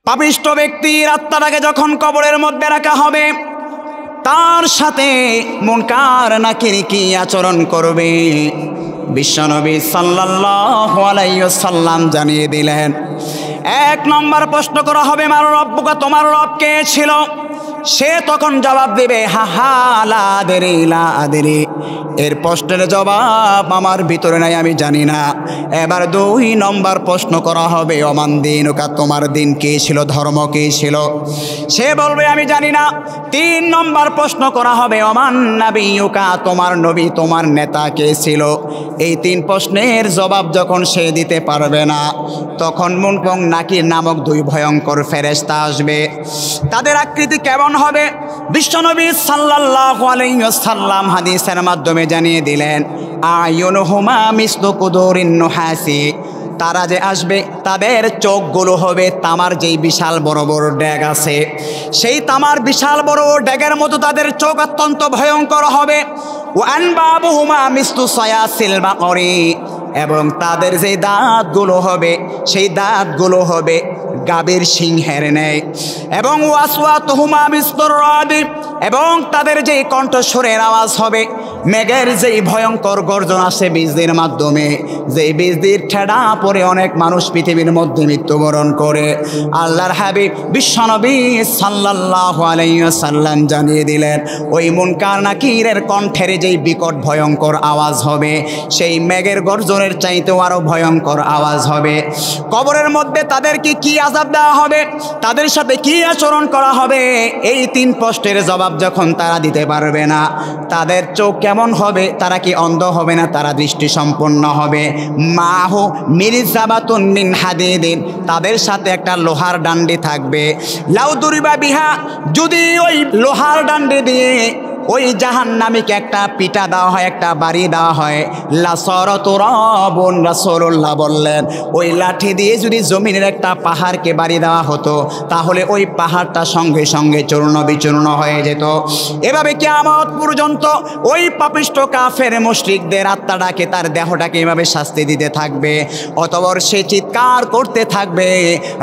পাপিষ্ঠ ব্যক্তির আত্মাটাকে যখন কবরের মধ্যে রাখা হবে, তার সাথে মুনকার নাকির কি আচরণ করবে বিশ্বনবী সাল্লাল্লাহু আলাইহি ওয়াসাল্লাম জানিয়ে দিলেন। এক নম্বর প্রশ্ন করা হবে, মার রব্বুকা, তোমার রব কে ছিল? সে তখন জবাব দেবে, হা হা লা আদেরি, এর প্রশ্নের জবাব আমার ভিতরে নাই, আমি জানি না। এবার 2 নম্বর প্রশ্ন করা হবে, অমান দিনুকা, তোমার দিন কি ছিল, ধর্ম কি ছিল? সে বলবে আমি জানি না। 3 নম্বর প্রশ্ন করা হবে, অমান নাবিয়ুকা, তোমার নবী, তোমার নেতা কে ছিল? এই 3 প্রশ্নের জবাব যখন সে দিতে পারবে না, তখন মুনকার নাকির নামক 2 ভয়ঙ্কর ফেরেশতা আসবে। তাদের আকৃতি কেমন হবে? বিশ্বনবী সাল্লাল্লাহু আলাইহি ওয়াসাল্লাম হাদিসের মাধ্যমে জানিয়ে দিলেন, আয়ুনহুমা মিসলু কুদুরিন নুহাসি, তারা যে আসবে তাদের চোখগুলো হবে তামার যেই বিশাল বড় বড় ড্যাগ আছে, সেই তামার বিশাল বড় ড্যাগের মতো তাদের চোখ অত্যন্ত ভয়ঙ্কর হবে। ওয়ানবাবুহুমা মিসলু সায়াসিল বাকরি, এবং তাদের যে দাঁতগুলো হবে সেই দাঁতগুলো হবে গাভীর সিংহের ন্যায়। এবং ওয়াসওয়াতুহুমা মিসলুর রাদি, এবং তাদের যে কণ্ঠস্বরের আওয়াজ হবে মেঘের যেই ভয়ঙ্কর গর্জন আসে বীজদের মাধ্যমে, যেই বীজদের ঠেডা পরে অনেক মানুষ পৃথিবীর মধ্যে মৃত্যুবরণ করে। আল্লাহর হাবিব বিশ্বনবী সাল্লাল্লাহু আলাইহি ওয়াসাল্লাম জানিয়ে দিলেন, ওই মুনকার নাকিরের কণ্ঠের যেই বিকট ভয়ঙ্কর আওয়াজ হবে সেই মেঘের গর্জনের চাইতেও আরো ভয়ঙ্কর আওয়াজ হবে। কবরের মধ্যে তাদেরকে কি আযাব দেওয়া হবে, তাদের সাথে কি আচরণ করা হবে, এই 3 প্রশ্নের জবাব যখন তারা দিতে পারবে না, তাদের চোখ কেমন হবে, তারা কি অন্ধ হবে না তারা দৃষ্টি সম্পন্ন হবে। মাহু মিরজাবাতুন মিন হাদিদিন, তাদের সাথে একটা লোহার ডান্ডি থাকবে। লাউ দুরিবা বিহা, যদি ওই লোহার ডান্ডি দিয়ে ওই জাহান্নামীকে একটা পিটা দেওয়া হয়, একটা বাড়ি দেওয়া হয়, লাসরাতুরাবুন, রাসূলুল্লাহ বললেন ওই লাঠি দিয়ে যদি জমিনের একটা পাহাড়কে বাড়ি দেওয়া হতো তাহলে ওই পাহাড়টা সঙ্গে সঙ্গে চূর্ণ বিচূর্ণ হয়ে যেত। এভাবে কিয়ামত পর্যন্ত ওই পাপিষ্ঠ কাফের মুশরিকদের আত্মাটাকে, তার দেহটাকে এভাবে শাস্তি দিতে থাকবে। অতঃপর সে চিৎকার করতে থাকবে।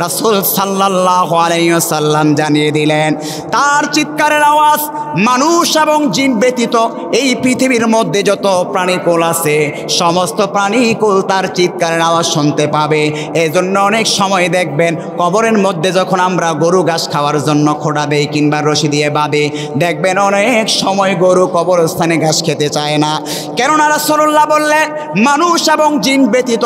রাসূল সাল্লাল্লাহু আলাইহি ওয়াসাল্লাম জানিয়ে দিলেন, তার চিৎকারের আওয়াজ মানুষ এবং জিন ব্যতীত এই পৃথিবীর মধ্যে যত প্রাণীকুল আছে সমস্ত প্রাণীকুল তার চিৎকারের আওয়াজ শুনতে পাবে। এজন্য অনেক সময় দেখবেন কবরের মধ্যে যখন আমরা গরু ঘাস খাওয়ার জন্য খোঁড়া দেই কিংবা রশি দিয়ে বাঁধে, দেখবেন অনেক সময় গরু কবরস্থানে ঘাস খেতে চায় না। কেননা রাসূলুল্লাহ বললেন, মানুষ এবং জিন ব্যতীত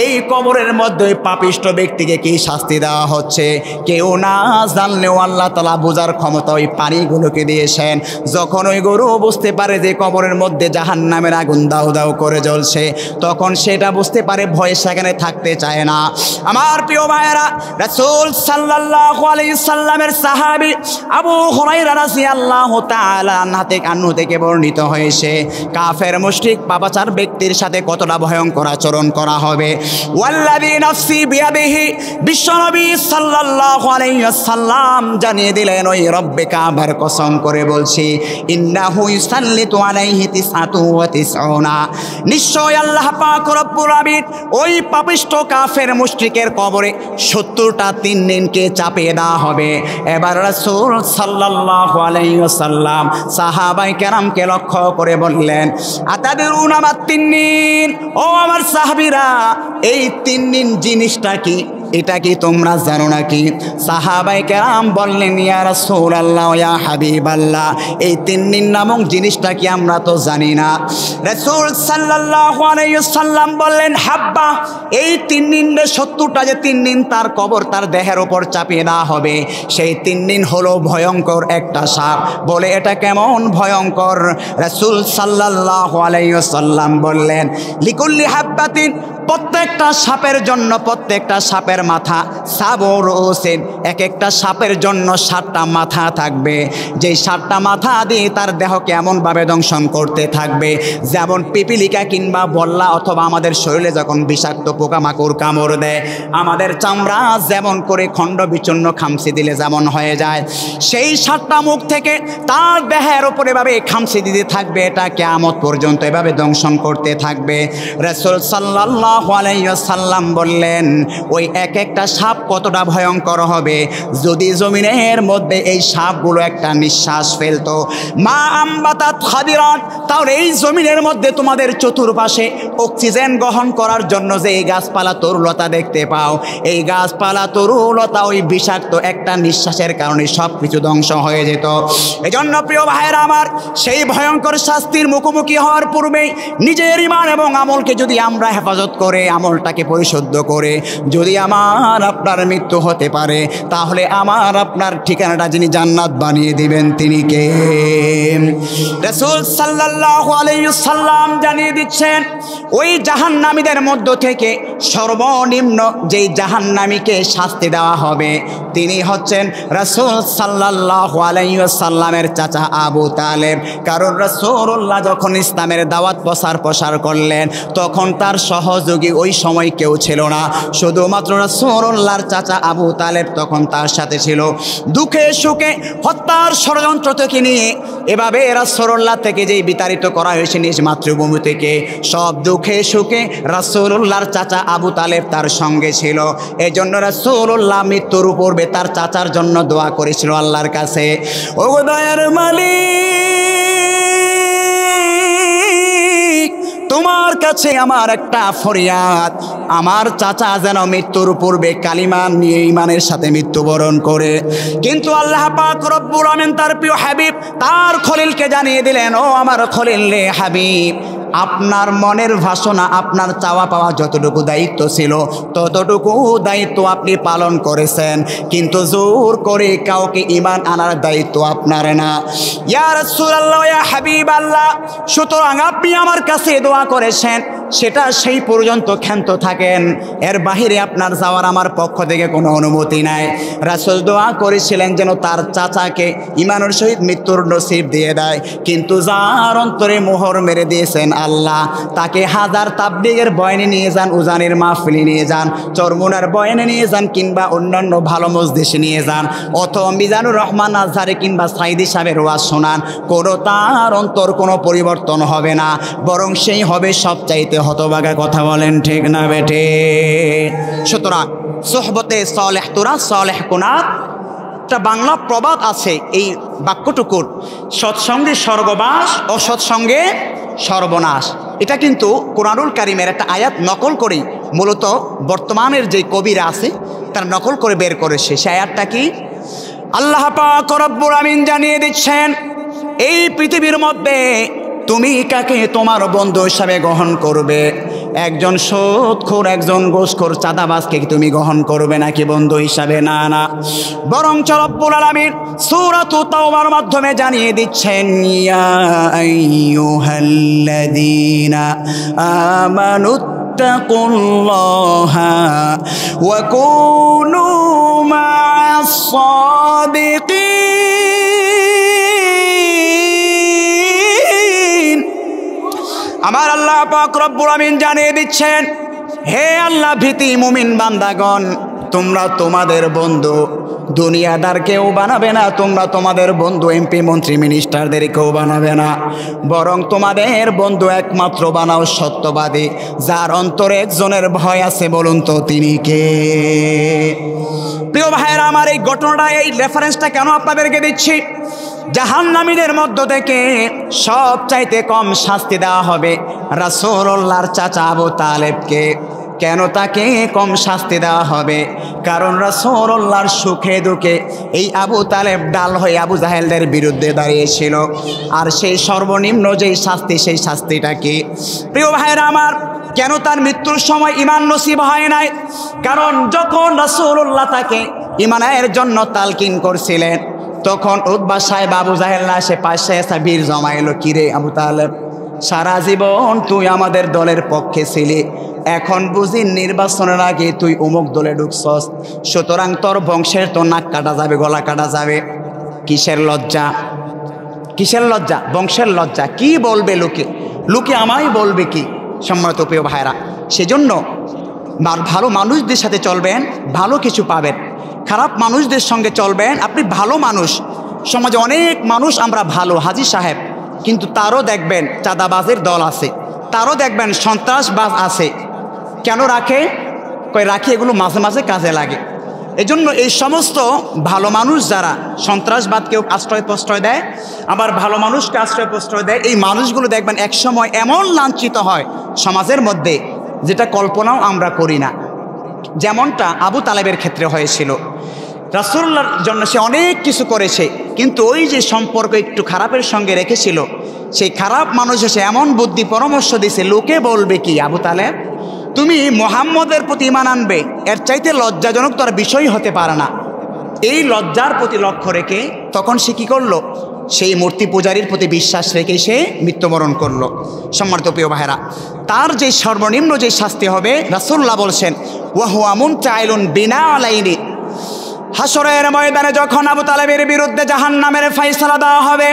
এই কবরের মধ্যে পাপিষ্ঠ ব্যক্তিকে কি শাস্তি দেওয়া হচ্ছে কেউ না জানলেও আল্লাহ তাআলা বোঝার ক্ষমতা ওই পানিগুলোকে দিয়েছেন। যখন ওই গরু বুঝতে পারে যে কবরের মধ্যে জাহান্নামের আগুন দাউ দাউ করে জ্বলছে, তখন সেটা বুঝতে পারে, ভয়ে সেখানে থাকতে চায় না। আমার প্রিয় ভাইয়েরা, রাসূল সাল্লাল্লাহু আলাইহি সাল্লামের সাহাবী আবু হুরায়রা রাদিয়াল্লাহু তাআলা আনহু থেকে বর্ণিত হয়েছে, কাফের মুশরিক পাপাচার ব্যক্তির সাথে কতটা ভয়ঙ্কর আচরণ করা হবে। ওয়াল্লাযী নাফসি বিয়াদিহি, বিশ্বনবী সাল্লাল্লাহু আলাইহি ওয়াসাল্লাম জানিয়ে দিলেন, ওই রব্বে কাবার কসম করে বলছি, ইন্নাহু ইউসাল্লিতু আলাইহি তিসআতু ওয়া তিসউনা, নিশ্চয় আল্লাহ পাক রব্বুল আলামিন ওই পাপিষ্ঠ কাফের মুশরিকের কবরে 70টা তিনদিনকে চাপিয়ে দেওয়া হবে। এবার রাসূল সাল্লাল্লাহু আলাইহি ওয়াসাল্লাম সাহাবায়ে কেরামকে লক্ষ্য করে বললেন, আতাদরুনা মা তিনদিন, ও আমার সাহাবীরা এই 3 দিন জিনিসটা কি, এটা কি তোমরা জানো নাকি? সাহাবায়ে কেরাম বললেন, ইয়া রাসূলুল্লাহ, ইয়া হাবিবাল্লাহ, এই 3 দিন নামক জিনিসটা কি আমরা তো জানি না। রাসূল সাল্লাল্লাহু আলাইহি ওয়াসাল্লাম বললেন, হাব্বা, এই 3 দিনে 70টা যে 3 দিন তার কবর তার দেহের উপর চাপিয়ে দেওয়া হবে, সেই 3 দিন হলো ভয়ঙ্কর একটা সাপ। বলে এটা কেমন ভয়ঙ্কর? রাসূল সাল্লাল্লাহু আলাইহি ওয়াসাল্লাম বললেন, লিকুল্লি হাব্বাতিন, প্রত্যেকটা সাপের জন্য, প্রত্যেকটা সাপের মাথা সাবর হোসেন, এক একটা সাপের জন্য 7টা মাথা থাকবে। যেই 7টা মাথা দিয়ে তার দেহকে এমনভাবে দংশন করতে থাকবে যেমন পিপিলিকা কিংবা বল্লা অথবা আমাদের শরীরে যখন বিষাক্ত পোকামাকড় কামড় দেয় আমাদের চামড়া যেমন করে খণ্ড বিচূর্ণ খামচি দিলে যেমন হয়ে যায়, সেই 7টা মুখ থেকে তার দেহের উপরে এভাবে খামচি দিতে থাকবে। এটা কিয়ামত পর্যন্ত এভাবে দংশন করতে থাকবে। রাসূল সাল্লাল্লাহু সাল্লাল্লাহু আলাইহি ওয়াসাল্লাম বললেন, ওই এক একটা সাপ কতটা ভয়ঙ্কর হবে যদি জমিনের মধ্যে এই সাপগুলো একটা নিঃশ্বাস ফেলতো। মা আমবাতাত খাদিরান, তাহলে এই জমিনের মধ্যে তোমাদের চতুর্পাশে অক্সিজেন গ্রহণ করার জন্য যে এই গাছপালা তরুলতা দেখতে পাও, এই গাছপালা তরুলতা ওই বিষাক্ত একটা নিঃশ্বাসের কারণে সব কিছু ধ্বংস হয়ে যেত। এজন্য প্রিয় ভাইয়েরা আমার, সেই ভয়ঙ্কর শাস্তির মুখোমুখি হওয়ার পূর্বে নিজের ঈমান এবং আমলকে যদি আমরা হেফাজত করে, আমলটাকে পরিশুদ্ধ করে যদি আমার আপনার মৃত্যু হতে পারে, তাহলে আমার আপনার ঠিকানাটা যিনি জান্নাত বানিয়ে দিবেন তিনি কে? রাসূল সাল্লাল্লাহু আলাইহি ওয়াসাল্লাম জানিয়ে দিচ্ছেন, ওই জাহান্নামীদের মধ্য থেকে সর্বনিম্ন যেই জাহান্নামীকে শাস্তি দেওয়া হবে তিনি হচ্ছেন রাসূল সাল্লাল্লাহু আলাইহি ওয়াসাল্লামের চাচা আবু তালেব। কারণ রাসূলুল্লাহ যখন ইসলামের দাওয়াত প্রসার করলেন তখন তার সহযোগী ওই সময় কেউ ছিল না, শুধুমাত্র রাসূলুল্লাহর চাচা আবু তালেব তখন তার সাথে ছিল। দুঃখে সুখে হত্যার ষড়যন্ত্র থেকে নিয়ে এভাবে রাসূলুল্লাহ থেকে যেই বিতাড়িত করা হয়েছে নিজ মাতৃভূমি থেকে, সব দুঃখে সুখে রাসূলুল্লাহর চাচা আবু তালেব তার সঙ্গে ছিল। এই জন্য রাসূলুল্লাহ মৃত্যুর পূর্বে তার চাচার জন্য দোয়া করেছিল আল্লাহর কাছে, ও দয়ার মালিক, তোমার কাছে আমার একটা ফরিয়াদ, আমার চাচা যেন মৃত্যুর পূর্বে কালিমা নিয়ে ঈমানের সাথে মৃত্যুবরণ করে। কিন্তু আল্লাহ পাক রব্বুল আমিন তার প্রিয় হাবিব তার খলিলকে জানিয়ে দিলেন, ও আমার খলিল রে হাবিব, আপনার মনের ভাষণা, আপনার চাওয়া পাওয়া যতটুকু দায়িত্ব ছিল ততটুকু দায়িত্ব আপনি পালন করেছেন, কিন্তু জোর করে কাউকে ঈমান আনার দায়িত্ব আপনার না। ইয়া রাসূলুল্লাহ, ইয়া হাবিবাল্লাহ, সুতরাং আপনি আমার কাছে দোয়া করেছেন সেটা সেই পর্যন্ত ক্ষান্ত থাকেন, এর বাহিরে আপনার যাওয়ার আমার পক্ষ থেকে কোনো অনুমতি নাই। রাসূল দোয়া করেছিলেন যেন তার চাচাকে ঈমানের সহিত মৃত্যুর নসিব দিয়ে দেয়, কিন্তু যার অন্তরে মোহর মেরে দিয়েছেন আল্লাহ, তাকে হাজার তাবলীগের বয়ানে নিয়ে যান, উজানের মাহফিলে নিয়ে যান, চরমুনার বয়ানে নিয়ে যান, কিংবা অন্যান্য ভালো মজলিসে নিয়ে যান, অথবা মিজানুর রহমান আজহারে কিংবা সাইদি সাহেবের ওয়াজ শোনান, কোনো তার অন্তর কোনো পরিবর্তন হবে না, বরং সেই হবে সবচাইতে হতভাগা। কথা বলেন ঠিক না বেঠে? সুতরাং সোহবতে সালেহ তুরা সালেহ কুনাত একটা বাংলা প্রবাদ আছে, এই বাক্যটুকুর, সৎসঙ্গে স্বর্গবাস, অসৎসঙ্গে সর্বনাশ। এটা কিন্তু কোরআনুল কারীমের একটা আয়াত নকল করেই মূলত বর্তমানের যে কবিরা আছে তার নকল করে বের করেছে। সে আয়াতটা কি? আল্লাহ পাক রব্বুল আমিন জানিয়ে দিচ্ছেন, এই পৃথিবীর মধ্যে তুমি কাকে তোমার বন্ধু হিসাবে গ্রহণ করবে? একজন সুদখোর, একজন ঘুষখোর, চাঁদাবাজকে তুমি গ্রহণ করবে নাকি বন্ধু হিসাবে? না না, বরং রব্বুল আলামিন সূরাতুত তাওবার মাধ্যমে জানিয়ে দিচ্ছেন, ইয়া আইয়ুহাল্লাযীনা আমানুত্তাকুল্লাহা ওয়া কুনু মা'আস সাদিকিন। আমার আল্লাহ পাক রব্বুল আমিন জানিয়ে দিচ্ছেন, হে আল্লাহ ভীতি মুমিন বান্দাগণ, তোমরা তোমাদের বন্ধু দুনিয়াদারকেও বানাবে না, তোমরা তোমাদের বন্ধু এমপি মন্ত্রী মিনিস্টারদেরকেও বানাবে না, বরং তোমাদের বন্ধু একমাত্র বানাও সত্যবাদী, যার অন্তরে একজনের ভয় আছে। বলুন তো তিনি কে? প্রিয় ভাইয়েরা আমার, এই ঘটনাটা, এই রেফারেন্সটা কেন আপনাদেরকে দিচ্ছি? জাহান্নামীদের মধ্য থেকে সবচাইতে কম শাস্তি দেওয়া হবে রাসূলুল্লাহর চাচা আবু তালেবকে। কেন তাকে কম শাস্তি দেওয়া হবে? কারণ রাসূলুল্লাহর সুখে দুঃখে এই আবু তালেব ডাল হয়ে আবু জাহেলদের বিরুদ্ধে দাঁড়িয়েছিল। আর সেই সর্বনিম্ন যেই শাস্তি, সেই শাস্তিটা কি? প্রিয় ভাইয়েরা আমার, কেন তার মৃত্যুর সময় ঈমান নসিব হয় নাই? কারণ যখন রাসূলুল্লাহ তাকে ঈমানের জন্য তালকিন করছিলেন, তখন উতবা সাহেব আবু জাহেল এসে পাশে এসে বীর জমাইলো, কিরে আবু তালেব, সারা জীবন তুই আমাদের দলের পক্ষে ছিলি, এখন বুঝি নির্বাচনের আগে তুই অমুক দলে ঢুকছস, সুতরাং তোর বংশের তো নাক কাটা যাবে, গলা কাটা যাবে। কিসের লজ্জা? কিসের লজ্জা? বংশের লজ্জা। কি বলবে লোকে? লোকে আমায় বলবে কি? সম্মানিত প্রিয় ভাইরা, সেজন্য ভালো মানুষদের সাথে চলবেন, ভালো কিছু পাবেন। খারাপ মানুষদের সঙ্গে চলবেন, আপনি ভালো মানুষ। সমাজে অনেক মানুষ আমরা ভালো, হাজী সাহেব, কিন্তু তারও দেখবেন চাঁদাবাজের দল আছে, তারও দেখবেন সন্ত্রাসবাজ আছে, কেন রাখে? কয় রাখি এগুলো মাঝে মাঝে কাজে লাগে। এজন্য এই সমস্ত ভালো মানুষ যারা সন্ত্রাসবাদকেও আশ্রয় প্রশ্রয় দেয়, আবার ভালো মানুষকে আশ্রয় প্রশ্রয় দেয়, এই মানুষগুলো দেখবেন একসময় এমন লাঞ্ছিত হয় সমাজের মধ্যে যেটা কল্পনাও আমরা করি না। যেমনটা আবু তালেবের ক্ষেত্রে হয়েছিল। রাসূলুল্লাহর জন্য সে অনেক কিছু করেছে, কিন্তু ওই যে সম্পর্ক একটু খারাপের সঙ্গে রেখেছিল, সেই খারাপ মানুষ এসে এমন বুদ্ধি পরামর্শ দিয়েছে, লোকে বলবে কি আবু তালেব তুমি মুহাম্মদের প্রতি ঈমান আনবে, এর চাইতে লজ্জাজনক তো আর বিষয় হতে পারে না। এই লজ্জার প্রতি লক্ষ্য রেখে তখন সে কী করলো? সেই মূর্তি পূজারীর প্রতি বিশ্বাস রেখে সে মৃত্যুবরণ করলো। সম্মানিত প্রিয় ভাইরা, তার যে সর্বনিম্ন যে শাস্তি হবে রাসূলুল্লাহ বলছেন ওয়াহুয়া মুনতাইলুন বিনা আলাইনি, হাসরের ময়দানে যখন আবু তালেবের বিরুদ্ধে জাহান্নামের ফয়সালা দেওয়া হবে,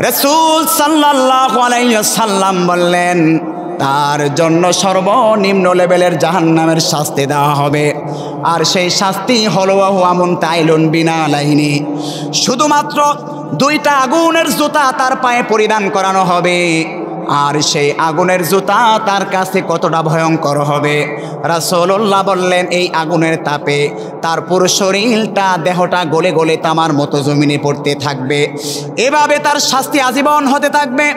রাসূল সাল্লাল্লাহু আলাইহি ওয়াসাল্লাম বললেন তার জন্য সর্বনিম্ন লেভেলের জাহান্নামের শাস্তি দেওয়া হবে। আর সেই শাস্তি হলো ওয়াহুয়া মুনতাইলুন বিনা আলাইনি, শুধুমাত্র 2টা আগুনের জুতা তার পায়ে পরিধান করানো হবে। আর সেই আগুনের জুতা তার কাছে কতটা ভয়ঙ্কর হবে, রাসূলুল্লাহ বললেন এই আগুনের তাপে তার পুরো শরীরটা, দেহটা গলে গলে তামার মতো জমিনে পড়তে থাকবে। এভাবে তার শাস্তি আজীবন হতে থাকবে।